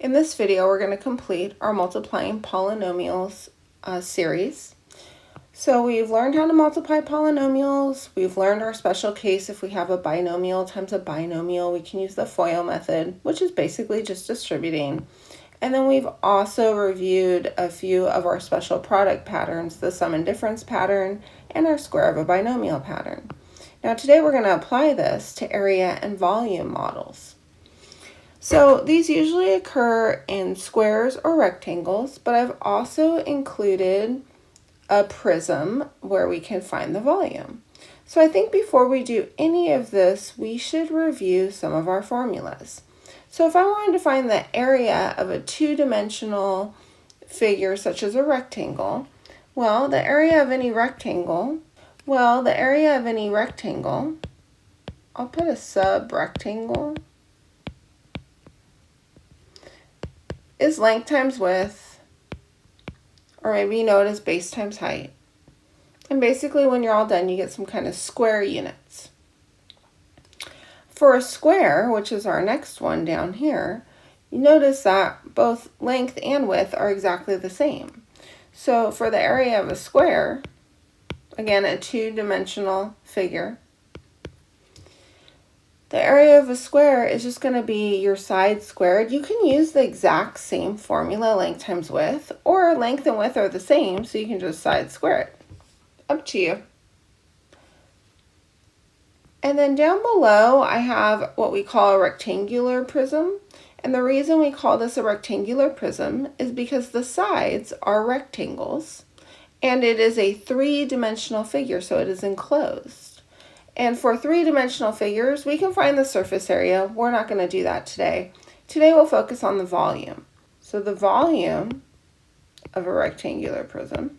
In this video, we're going to complete our multiplying polynomials series. So we've learned how to multiply polynomials. We've learned our special case if we have a binomial times a binomial. We can use the FOIL method, which is basically just distributing. And then we've also reviewed a few of our special product patterns, the sum and difference pattern and our square of a binomial pattern. Now today we're going to apply this to area and volume models. So these usually occur in squares or rectangles, but I've also included a prism where we can find the volume. So I think before we do any of this, we should review some of our formulas. So if I wanted to find the area of a two-dimensional figure such as a rectangle, well, the area of any rectangle, I'll put a sub-rectangle, is length times width, or maybe you know it as base times height. And basically when you're all done, you get some kind of square units. For a square, which is our next one down here, you notice that both length and width are exactly the same. So for the area of a square, again, a two-dimensional figure, the area of a square is just going to be your side squared. You can use the exact same formula, length times width, or length and width are the same, so you can just side square it. Up to you. And then down below, I have what we call a rectangular prism. And the reason we call this a rectangular prism is because the sides are rectangles, and it is a three-dimensional figure, so it is enclosed. And for three-dimensional figures, we can find the surface area. We're not going to do that today. Today we'll focus on the volume. So the volume of a rectangular prism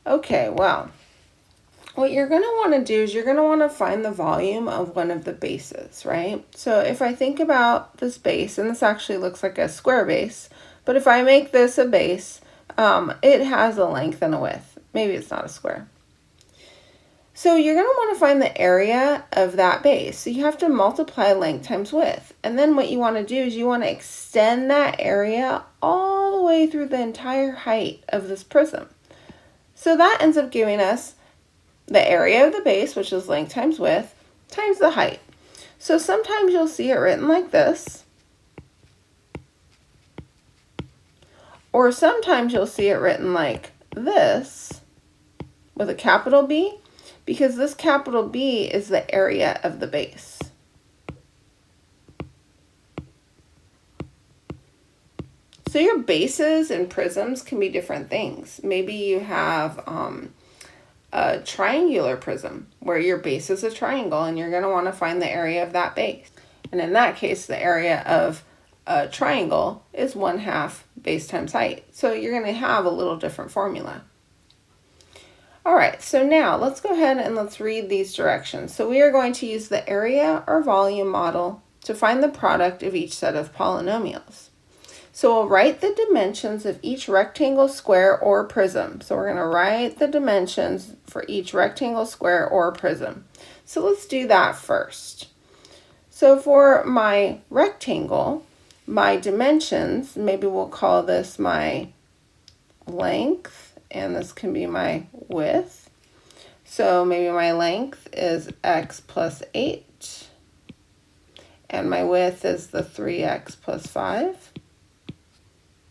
okay, well, what you're going to want to do is you're going to want to find the volume of one of the bases, right? So if I think about this base, and this actually looks like a square base, but if I make this a base, it has a length and a width. Maybe it's not a square. So you're going to want to find the area of that base. So you have to multiply length times width. And then what you want to do is you want to extend that area all the way through the entire height of this prism. So that ends up giving us the area of the base, which is length times width, times the height. So sometimes you'll see it written like this. Or sometimes you'll see it written like this with a capital B, because this capital B is the area of the base. So your bases and prisms can be different things. Maybe you have a triangular prism where your base is a triangle and you're going to want to find the area of that base. And in that case, the area of a triangle is 1/2 base times height. So you're going to have a little different formula. All right, so now let's go ahead and let's read these directions. So we are going to use the area or volume model to find the product of each set of polynomials. So we'll write the dimensions of each rectangle, square, or prism. So we're going to write the dimensions for each rectangle, square, or prism. So let's do that first. So for my rectangle, my dimensions, maybe we'll call this my length, and this can be my width. So maybe my length is x plus 8, and my width is the 3x plus 5.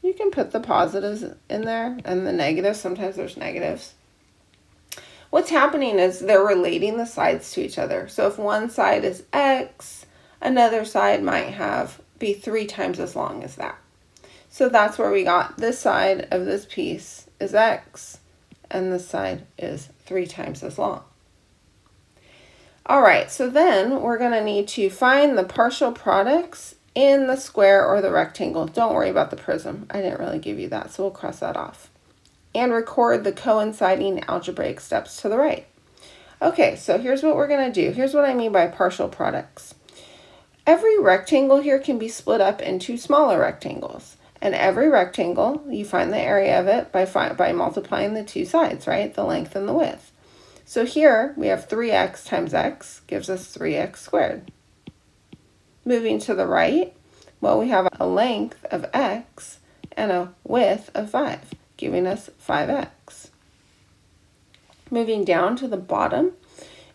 You can put the positives in there and the negatives. Sometimes there's negatives. What's happening is they're relating the sides to each other. So if one side is x, another side might be 3 times as long as that. So that's where we got this side of this piece is x, and this side is 3 times as long. All right, so then we're going to need to find the partial products in the square or the rectangle. Don't worry about the prism. I didn't really give you that, so we'll cross that off. And record the coinciding algebraic steps to the right. Okay, so here's what we're going to do. Here's what I mean by partial products. Every rectangle here can be split up into smaller rectangles. And every rectangle, you find the area of it by multiplying the two sides, right? The length and the width. So here we have 3x times x gives us 3x squared. Moving to the right, well, we have a length of x and a width of 5, giving us 5x. Moving down to the bottom,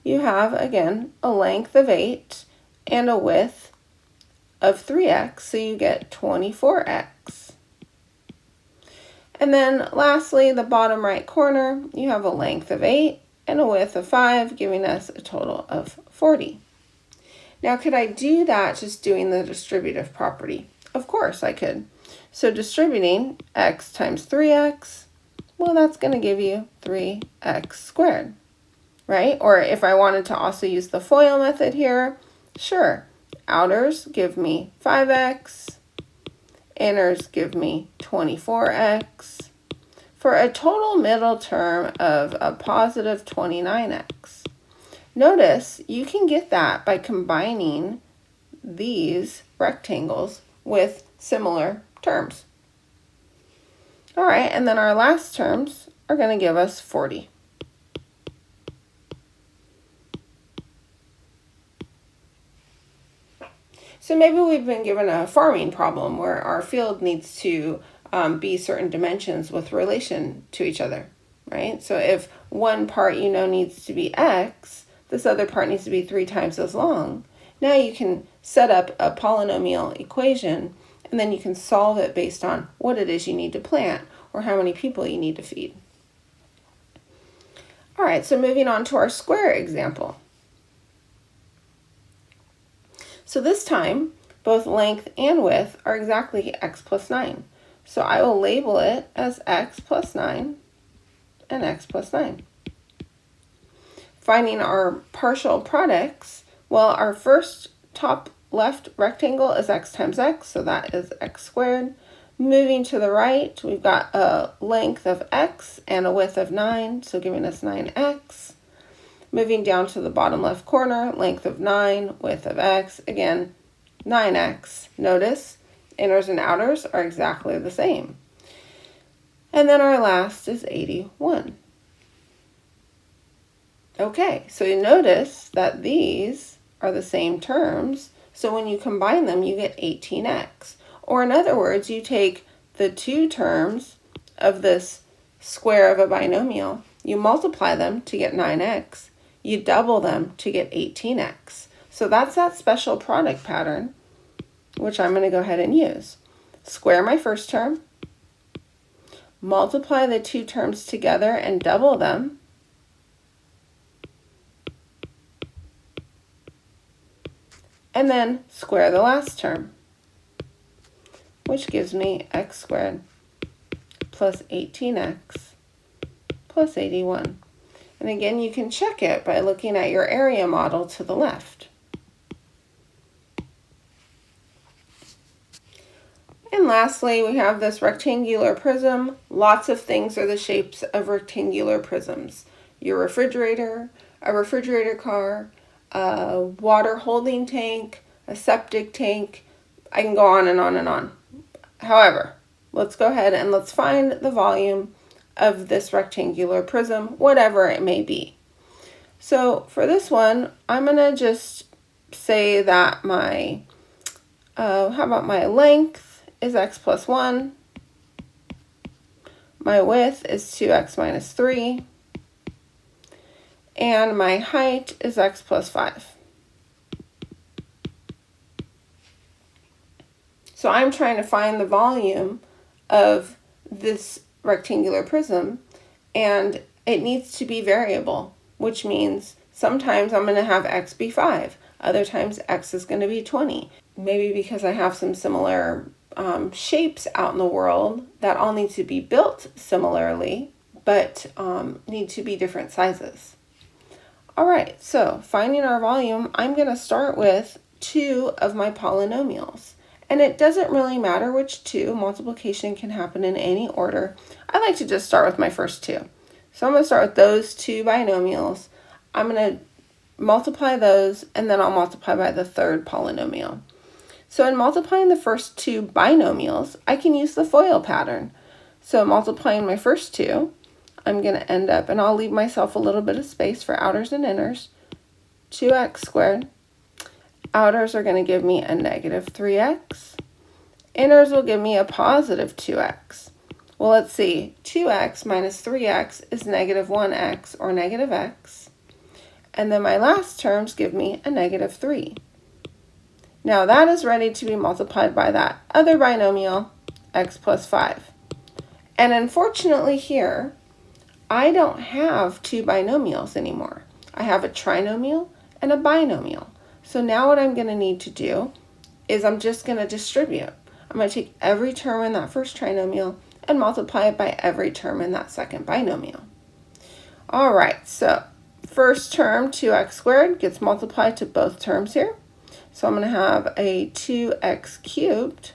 you have, again, a length of 8 and a width of 3x, so you get 24x. And then lastly, the bottom right corner, you have a length of 8 and a width of 5, giving us a total of 40. Now, could I do that just doing the distributive property? Of course I could. So distributing x times 3x, well, that's going to give you 3x squared, right? Or if I wanted to also use the FOIL method here, sure. Outers give me 5x, inners give me 24x, for a total middle term of a positive 29x. Notice you can get that by combining these rectangles with similar terms. All right, and then our last terms are going to give us 40. So maybe we've been given a farming problem where our field needs to be certain dimensions with relation to each other, right? So if one part needs to be x, this other part needs to be 3 times as long. Now you can set up a polynomial equation, and then you can solve it based on what it is you need to plant or how many people you need to feed. All right, so moving on to our square example. So this time, both length and width are exactly x plus 9. So I will label it as x plus 9 and x plus 9. Finding our partial products, well, our first top left rectangle is x times x, so that is x squared. Moving to the right, we've got a length of x and a width of 9, so giving us 9x. Moving down to the bottom left corner, length of 9, width of x, again, 9x. Notice, inners and outers are exactly the same. And then our last is 81. Okay, so you notice that these are the same terms, so when you combine them, you get 18x. Or in other words, you take the two terms of this square of a binomial, you multiply them to get 9x, you double them to get 18x. So that's that special product pattern, which I'm going to go ahead and use. Square my first term, multiply the two terms together and double them, and then square the last term, which gives me x squared plus 18x plus 81. And again, you can check it by looking at your area model to the left. And lastly, we have this rectangular prism. Lots of things are the shapes of rectangular prisms. Your refrigerator, a refrigerator car, a water holding tank, a septic tank. I can go on and on and on. However, let's go ahead and let's find the volume of this rectangular prism, whatever it may be. So for this one, I'm going to just say that my, how about my length is x plus 1, my width is 2x minus 3, and my height is x plus 5. So I'm trying to find the volume of this rectangular prism, and it needs to be variable, which means sometimes I'm going to have x be 5, other times x is going to be 20. Maybe because I have some similar shapes out in the world that all need to be built similarly, but need to be different sizes. All right, so finding our volume, I'm going to start with 2 of my polynomials. And it doesn't really matter which 2, multiplication can happen in any order. I like to just start with my first 2. So I'm going to start with those 2 binomials. I'm going to multiply those, and then I'll multiply by the third polynomial. So in multiplying the first 2 binomials, I can use the FOIL pattern. So multiplying my first 2, I'm going to end up, and I'll leave myself a little bit of space for outers and inners, 2x squared. Outers are going to give me a negative 3x. Inners will give me a positive 2x. Well, let's see. 2x minus 3x is negative 1x, or negative x. And then my last terms give me a negative 3. Now that is ready to be multiplied by that other binomial, x plus 5. And unfortunately here, I don't have two binomials anymore. I have a trinomial and a binomial. So now what I'm going to need to do is I'm just going to distribute. I'm going to take every term in that first trinomial and multiply it by every term in that second binomial. All right, so first term, 2x squared, gets multiplied to both terms here. So I'm going to have a 2x cubed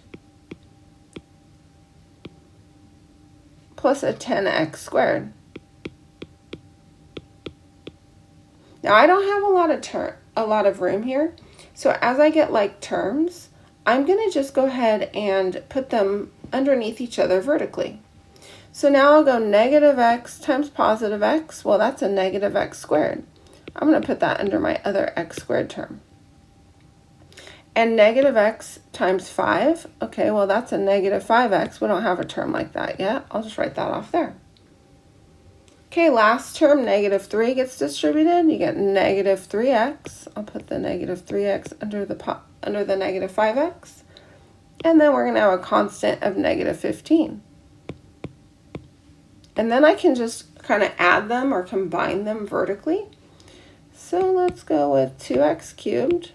plus a 10x squared. Now I don't have a lot of room here, so as I get like terms, I'm going to just go ahead and put them underneath each other vertically. So now I'll go negative x times positive x. Well, that's a negative x squared. I'm going to put that under my other x squared term. And negative x times 5, okay, well that's a negative 5x. We don't have a term like that yet. I'll just write that off there. Okay, last term, negative 3 gets distributed. You get negative 3x. I'll put the negative 3x under the negative 5x. And then we're going to have a constant of negative 15. And then I can just kind of add them or combine them vertically. So let's go with 2x cubed.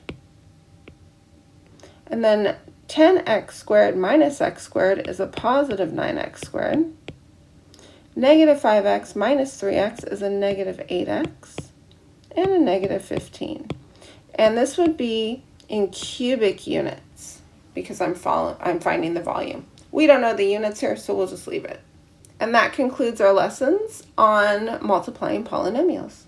And then 10x squared minus x squared is a positive 9x squared. Negative 5x minus 3x is a negative 8x. And a negative 15. And this would be in cubic units because I'm finding the volume. We don't know the units here, so we'll just leave it. And that concludes our lessons on multiplying polynomials.